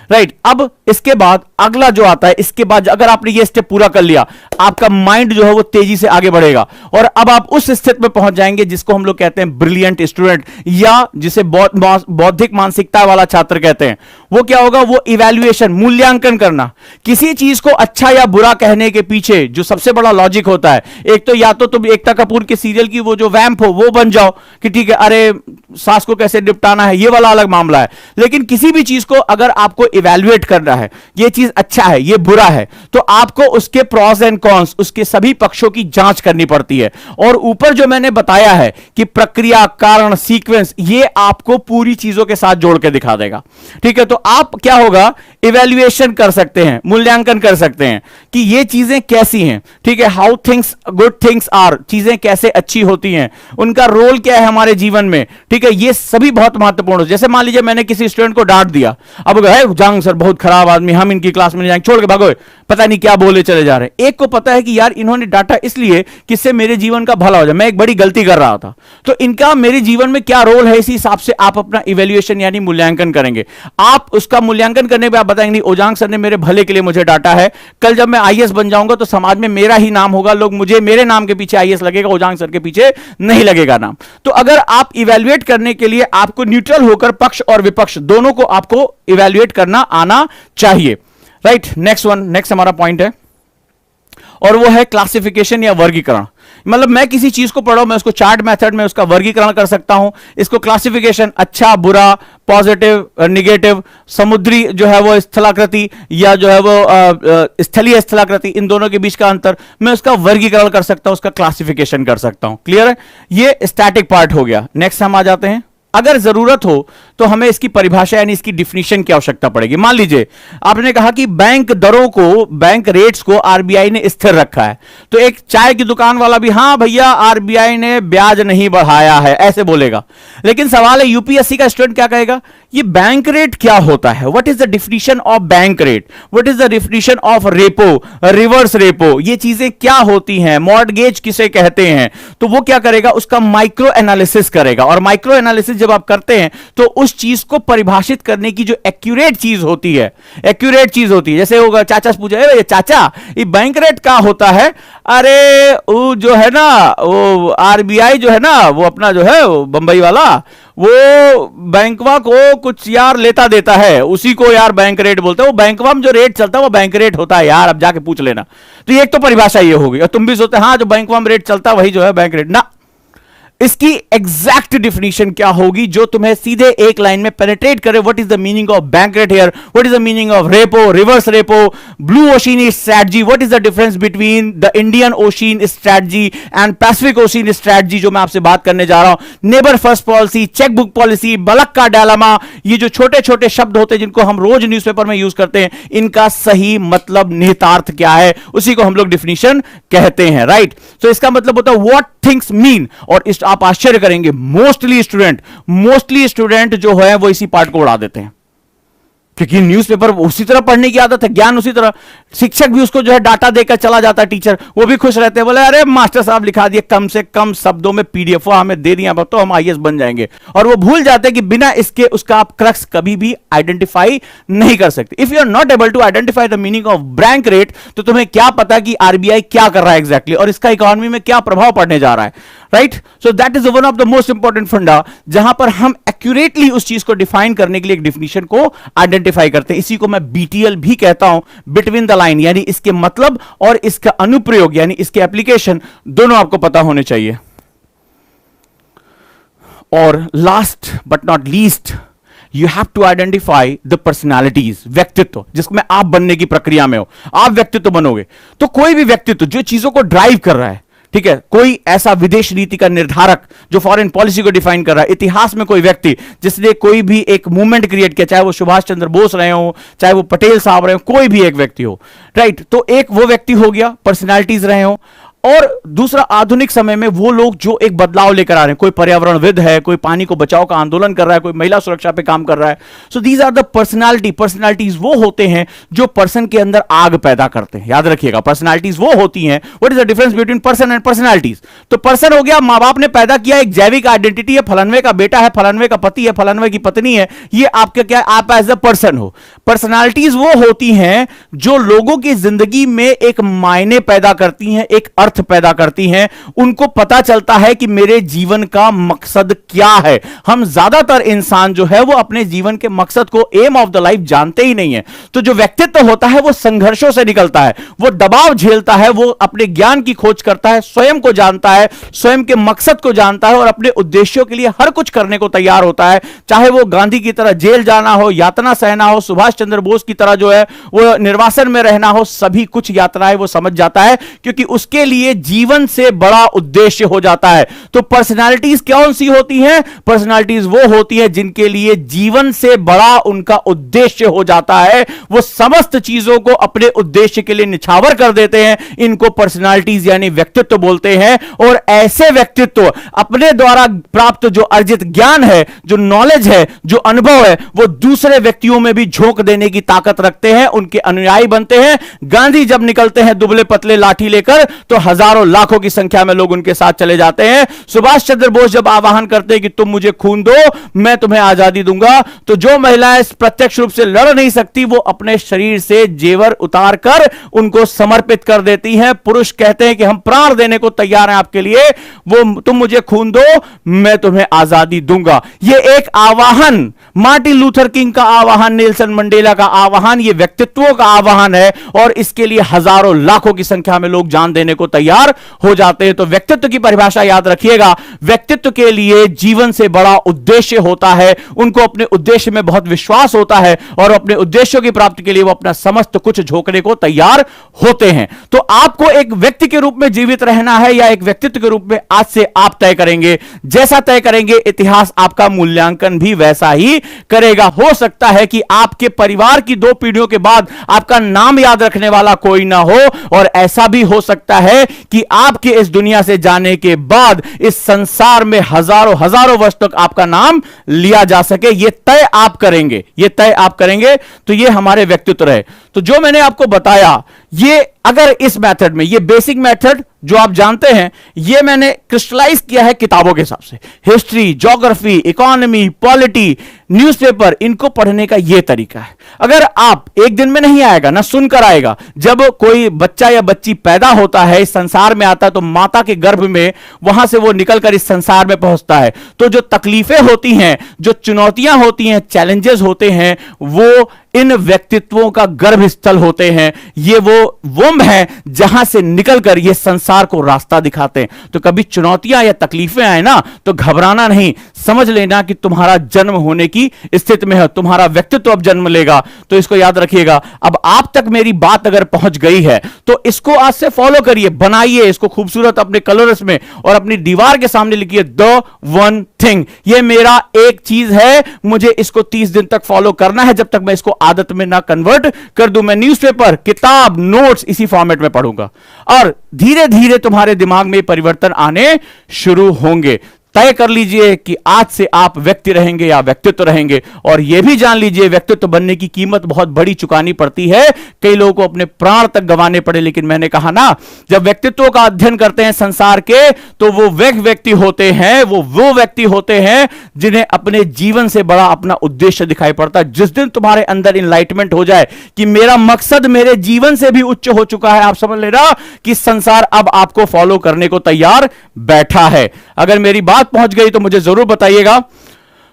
राइट। अब इसके बाद अगला जो आता है, इसके बाद अगर आपने ये स्टेप पूरा कर लिया, आपका माइंड जो है वो तेजी से आगे बढ़ेगा, और अब आप उस स्थिति में पहुंच जाएंगे जिसको हम लोग कहते हैं ब्रिलियंट स्टूडेंट, या जिसे बौद्धिक मानसिकता वाला छात्र कहते हैं। वो क्या होगा, वो इवैल्यूएशन, मूल्यांकन करना, किसी चीज को अच्छा या बुरा कहने के पीछे जो सबसे बड़ा लॉजिक होता है, एक तो या तो तुम एकता कपूर के सीरियल की वो जो वैम्प हो वो बन जाओ कि ठीक है, अरे सास को कैसे निपटाना है, ये वाला अलग मामला है, लेकिन किसी भी चीज को अगर आपको इवैल्यूएट करना है, ये चीज अच्छा है, ये बुरा है, तो आपको उसके प्रॉस एंड कॉन्स, उसके सभी पक्षों की जांच करनी पड़ती है। और ऊपर जो मैंने बताया है कि प्रक्रिया, कारण, सीक्वेंस, ये आपको पूरी चीजों के साथ जोड़ के दिखा देगा, ठीक है। तो आप क्या होगा, इवैल्यूएशन कर सकते हैं, मूल्यांकन कर सकते हैं कि ये चीजें कैसी हैं, ठीक है, how things good things are, चीजें कैसे अच्छी होती हैं, उनका रोल क्या है हमारे जीवन में, ठीक है, ये सभी बहुत महत्वपूर्ण है। जैसे मान लीजिए मैंने किसी स्टूडेंट को डांट दिया, अब जांग सर बहुत खराब आदमी, हम इनकी क्लास में नहीं जाएंगे, छोड़ के भागो, पता नहीं क्या बोले चले जा रहे हैं। एक को पता है कि यार इन्होंने डांटा इसलिए कि इससे मेरे जीवन का भला हो जाए, मैं एक बड़ी गलती कर रहा था, तो इनका मेरे जीवन में क्या रोल है, इसी हिसाब से आप अपना इवैल्यूएशन यानी मूल्यांकन करेंगे। आप उसका मूल्यांकन करने पे आप बताएंगे नहीं, ओजांग सर ने मेरे भले के लिए मुझे डांटा है, कल जब मैं आईएएस बन जाऊंगा तो समाज में मेरा ही नाम होगा, लोग मुझे, मेरे नाम के पीछे आईएएस लगेगा, ओजांग सर के पीछे नहीं लगेगा नाम। तो अगर आप इवैल्यूएट करने के लिए आपको न्यूट्रल होकर पक्ष और विपक्ष दोनों को आपको इवैल्यूएट करना आना चाहिए, राइट। नेक्स्ट हमारा पॉइंट है, और वो है क्लासिफिकेशन या वर्गीकरण। मतलब मैं किसी चीज को पढ़ा, मैं उसको चार्ट मेथड में उसका वर्गीकरण कर सकता हूं, इसको क्लासिफिकेशन, अच्छा बुरा, पॉजिटिव निगेटिव, समुद्री जो है वो स्थलाकृति या जो है वो स्थलीय स्थलाकृति, इन दोनों के बीच का अंतर, मैं उसका वर्गीकरण कर सकता हूं, उसका क्लासिफिकेशन कर सकता हूं। क्लियर है, ये स्टैटिक पार्ट हो गया। नेक्स्ट हम आ जाते हैं, अगर जरूरत हो तो हमें इसकी परिभाषा यानी इसकी डिफिनीशन की आवश्यकता पड़ेगी। मान लीजिए आपने कहा कि बैंक दरों को, बैंक रेट्स को आरबीआई ने स्थिर रखा है, तो एक चाय की दुकान वाला भी हाँ भैया आरबीआई ने ब्याज नहीं बढ़ाया है ऐसे बोलेगा। लेकिन सवाल है यूपीएससी का स्टूडेंट क्या कहेगा, ये बैंक रेट क्या होता है, what is the definition of bank rate, what is the definition of repo, reverse repo, ये चीजें क्या होती हैं, मॉर्टगेज किसे कहते हैं। तो वो क्या करेगा, उसका माइक्रो एनालिसिस करेगा, और माइक्रो एनालिसिस जब आप करते हैं तो उस चीज को परिभाषित करने की जो एक्यूरेट चीज होती है, एक्यूरेट चीज होती है, जैसे होगा चाचा से पूछे, चाचा ये बैंक रेट क्या होता है, अरे वो जो है ना वो आरबीआई जो है ना वो अपना जो है बंबई वाला वो बैंकवा को कुछ यार लेता देता है, उसी को यार बैंक रेट बोलते हैं, वो बैंकवा में जो रेट चलता है वो बैंक रेट होता है यार, अब जाके पूछ लेना। तो ये एक तो परिभाषा ये होगी, और तुम भी सोचते हाँ जो बैंकवा में रेट चलता है वही जो है बैंक रेट ना। इसकी एग्जैक्ट डिफिनीशन क्या होगी जो तुम्हें सीधे एक लाइन में पेनिट्रेट करे, what is the meaning of bank rate here, what is the meaning of repo, reverse repo, blue ocean strategy, what is the difference between the Indian ocean strategy and Pacific ocean strategy, जो मैं आपसे बात करने जा रहा हूं, neighbour first policy, cheque book policy, Malacca dilemma, ये जो छोटे छोटे शब्द होते हैं जिनको हम रोज न्यूज़पेपर में यूज करते हैं, इनका सही मतलब निहितार्थ क्या है, उसी को हम लोग डिफिनीशन कहते हैं, राइट। तो इसका मतलब होता है व्हाट थिंग्स मीन, और आप आश्चर्य करेंगे मोस्टली स्टूडेंट जो है वो इसी पार्ट को उड़ा देते हैं, क्योंकि न्यूज़पेपर उसी तरह पढ़ने की आदत है, ज्ञान उसी तरह, शिक्षक भी उसको जो है डाटा देकर चला जाता है, टीचर वो भी खुश रहते हैं, बोले अरे मास्टर साहब लिखा दिए कम से कम शब्दों में पीडीएफ हमें दे दिया तो हम आईएएस बन जाएंगे, और वो भूल जाते हैं कि बिना इसके उसका आप क्रक्स कभी भी आइडेंटिफाई नहीं कर सकते। If you are not able to identify the meaning of bank rate, तो तुम्हें क्या पता कि आरबीआई क्या कर रहा है एग्जैक्टली, और इसका इकोनॉमी में क्या प्रभाव पड़ने जा रहा है, right. So that is one of the most important फंडा, जहां पर हम एक्यूरेटली उस चीज को डिफाइन करने के लिए एक डिफिनीशन को आइडेंटिफाई करते हैं। इसी को मैं बीटीएल भी कहता हूं, बिटवीन द लाइन, यानी इसके मतलब और इसका अनुप्रयोग यानी इसके एप्लीकेशन दोनों आपको पता होने चाहिए। और last but not least, you have to identify the personalities, व्यक्तित्व, जिसमें आप बनने की प्रक्रिया में हो, आप व्यक्तित्व बनोगे तो कोई भी व्यक्तित्व जो चीजों को ड्राइव कर रहा है, ठीक है, कोई ऐसा विदेश नीति का निर्धारक जो फॉरेन पॉलिसी को डिफाइन कर रहा है, इतिहास में कोई व्यक्ति जिसने कोई भी एक मूवमेंट क्रिएट किया, चाहे वो सुभाष चंद्र बोस रहे हो, चाहे वो पटेल साहब रहे हो, कोई भी एक व्यक्ति हो, राइट। तो एक वो व्यक्ति हो गया, पर्सनालिटीज रहे हो। और दूसरा, आधुनिक समय में वो लोग जो एक बदलाव लेकर आ रहे हैं, कोई पर्यावरणविद है, कोई पानी को बचाओ का आंदोलन कर रहा है, कोई महिला सुरक्षा पे काम कर रहा है। So these are the personalities वो होते हैं जो पर्सन के अंदर आग पैदा करते हैं। याद रखिएगा, पर्सनालिटीज वो होती हैं। What is the difference between person and personalities? तो पर्सन हो गया, मां बाप ने पैदा किया, एक जैविक आइडेंटिटी है, फलानवे का बेटा है, फलानवे का पति है, फलानवे की पत्नी है, ये आपके क्या, आप एज अ पर्सन हो। पर्सनालिटीज वो होती हैं जो लोगों की जिंदगी में एक मायने पैदा करती हैं, एक अर्थ पैदा करती हैं। उनको पता चलता है कि मेरे जीवन का मकसद क्या है। हम ज्यादातर इंसान जो है वो अपने जीवन के मकसद को, एम ऑफ द लाइफ, जानते ही नहीं है। तो जो व्यक्तित्व होता है वो संघर्षों से निकलता है, वो दबाव झेलता है, वो अपने ज्ञान की खोज करता है, स्वयं को जानता है, स्वयं के मकसद को जानता है और अपने उद्देश्यों के लिए हर कुछ करने को तैयार होता है। चाहे वो गांधी की तरह जेल जाना हो, यातना सहना हो, सुभाष चंद्र बोस की तरह जो है वो निर्वासन में रहना हो, सभी कुछ यातनाएं वो समझ जाता है, क्योंकि उसके लिए जीवन से बड़ा उद्देश्य हो जाता है। तो पर्सनालिटीज कौन सी होती हैं? पर्सनालिटीज वो होती हैं जिनके लिए जीवन से बड़ा उनका उद्देश्य हो जाता है। वो समस्त चीजों को अपने उद्देश्य के लिए निछावर कर देते हैं। इनको पर्सनालिटीज यानी व्यक्तित्व बोलते हैं। और ऐसे व्यक्तित्व अपने द्वारा प्राप्त जो अर्जित ज्ञान है, जो नॉलेज है, जो अनुभव है, वो दूसरे व्यक्तियों में भी झोंक देने की ताकत रखते हैं, उनके अनुयायी बनते हैं। गांधी जब निकलते हैं दुबले पतले लाठी लेकर, तो हजारों लाखों की संख्या में लोग उनके साथ चले जाते हैं। सुभाष चंद्र बोस जब आह्वान करते हैं कि तुम मुझे खून दो, मैं तुम्हें आजादी दूंगा, तो जो महिलाएं प्रत्यक्ष रूप से लड़ नहीं सकती, वो अपने शरीर से जेवर उतार कर उनको समर्पित कर देती हैं। पुरुष कहते हैं कि हम प्राण देने को तैयार हैं आपके लिए, वो तुम मुझे खून दो, मैं तुम्हें आजादी दूंगा। ये एक आवाहन, मार्टिन लूथर किंग का आवाहन, नेल्सन मंडेला का आवाहन, ये व्यक्तित्वों का आवाहन है। और इसके लिए हजारों लाखों की संख्या में लोग जान देने को तैयार हो जाते हैं। तो व्यक्तित्व की परिभाषा याद रखिएगा, व्यक्तित्व के लिए जीवन से बड़ा उद्देश्य होता है। उनको अपने उद्देश्य में बहुत विश्वास होता है और अपने उद्देश्यों की प्राप्ति के लिए वो अपना समस्त कुछ झोंकने को तैयार होते हैं। तो आपको एक व्यक्ति के रूप में जीवित रहना है या एक व्यक्तित्व के रूप में, आज से आप तय करेंगे। जैसा तय करेंगे, इतिहास आपका मूल्यांकन भी वैसा ही करेगा। हो सकता है कि आपके परिवार की 2 पीढ़ियों के बाद आपका नाम याद रखने वाला कोई ना हो, और ऐसा भी हो सकता है कि आपके इस दुनिया से जाने के बाद इस संसार में हजारों हजारों वर्ष तक आपका नाम लिया जा सके। यह तय आप करेंगे, यह तय आप करेंगे। तो यह हमारे व्यक्तित्व रहे। तो जो मैंने आपको बताया, ये अगर इस मेथड में, ये बेसिक मेथड जो आप जानते हैं, ये मैंने क्रिस्टलाइज किया है किताबों के हिसाब से। History, geography, economy, polity, newspaper, इनको पढ़ने का ये तरीका है। अगर आप एक दिन में नहीं आएगा, ना सुनकर आएगा। जब कोई बच्चा या बच्ची पैदा होता है, इस संसार में आता है, तो माता के गर्भ में, वहां से वो निकलकर इस संसार में पहुंचता है। तो जो तकलीफें होती हैं, जो चुनौतियां होती हैं, चैलेंजेस होते हैं, वो इन व्यक्तित्वों का गर्भ स्थल होते हैं। ये वो वुम्ब है जहां से निकलकर ये संसार को रास्ता दिखाते हैं। तो कभी चुनौतियां या तकलीफें आए ना, तो घबराना नहीं, समझ लेना कि तुम्हारा जन्म होने की स्थिति में है, तुम्हारा व्यक्तित्व अब जन्म लेगा। तो इसको याद रखिएगा। अब आप तक मेरी बात अगर पहुंच गई है, तो इसको आज से फॉलो करिए, बनाइए इसको खूबसूरत अपने कलर्स में और अपनी दीवार के सामने लिखिए, द वन थिंग। ये मेरा एक चीज है, मुझे इसको 30 दिन तक फॉलो करना है, जब तक मैं इसको आदत में ना कन्वर्ट कर दूं। मैं न्यूज़पेपर, किताब, नोट्स इसी फॉर्मेट में पढ़ूंगा और धीरे धीरे तुम्हारे दिमाग में परिवर्तन आने शुरू होंगे। तय कर लीजिए कि आज से आप व्यक्ति रहेंगे या व्यक्तित्व रहेंगे। और यह भी जान लीजिए, व्यक्तित्व बनने की कीमत बहुत बड़ी चुकानी पड़ती है। कई लोगों को अपने प्राण तक गंवाने पड़े। लेकिन मैंने कहा ना, जब व्यक्तित्व का अध्ययन करते हैं संसार के, तो वो व्यक्ति होते हैं, वो व्यक्ति होते हैं जिन्हें अपने जीवन से बड़ा अपना उद्देश्य दिखाई पड़ता है। जिस दिन तुम्हारे अंदर इनलाइटमेंट हो जाए कि मेरा मकसद मेरे जीवन से भी उच्च हो चुका है, आप समझ लेना कि संसार अब आपको फॉलो करने को तैयार बैठा है। अगर मेरी बात पहुंच गई तो मुझे जरूर बताइएगा।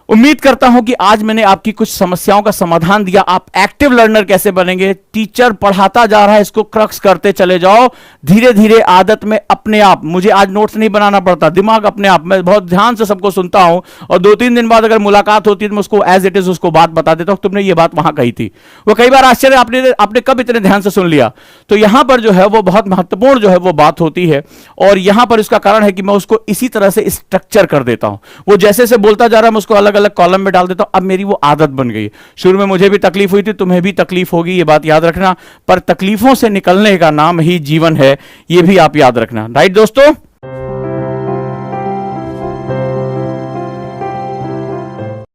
उम्मीद करता हूं कि आज मैंने आपकी कुछ समस्याओं का समाधान दिया। आप एक्टिव लर्नर कैसे बनेंगे, टीचर पढ़ाता जा रहा है, इसको क्रक्स करते चले जाओ, धीरे धीरे आदत में अपने आप। मुझे आज नोट्स नहीं बनाना पड़ता, दिमाग अपने आप, मैं बहुत ध्यान से सबको सुनता हूं और 2-3 दिन बाद अगर मुलाकात होती है तो मैं उसको एज इट इज उसको बात बता देता हूं, तुमने ये बात वहां कही थी। वो कई बार आश्चर्य, आपने कब इतने ध्यान से सुन लिया। तो यहां पर जो है वो बहुत महत्वपूर्ण जो है वो बात होती है, और यहां पर इसका कारण है कि मैं उसको इसी तरह से स्ट्रक्चर कर देता हूं। वो जैसे से बोलता जा रहा है मैं उसको अलग अलग कॉलम में डाल देता हूं। अब मेरी वो आदत बन गई। शुरू में मुझे भी तकलीफ हुई थी, तुम्हें भी तकलीफ होगी, ये बात याद रखना, पर तकलीफों से निकलने का नाम ही जीवन है, ये भी आप याद रखना। राइट दोस्तों।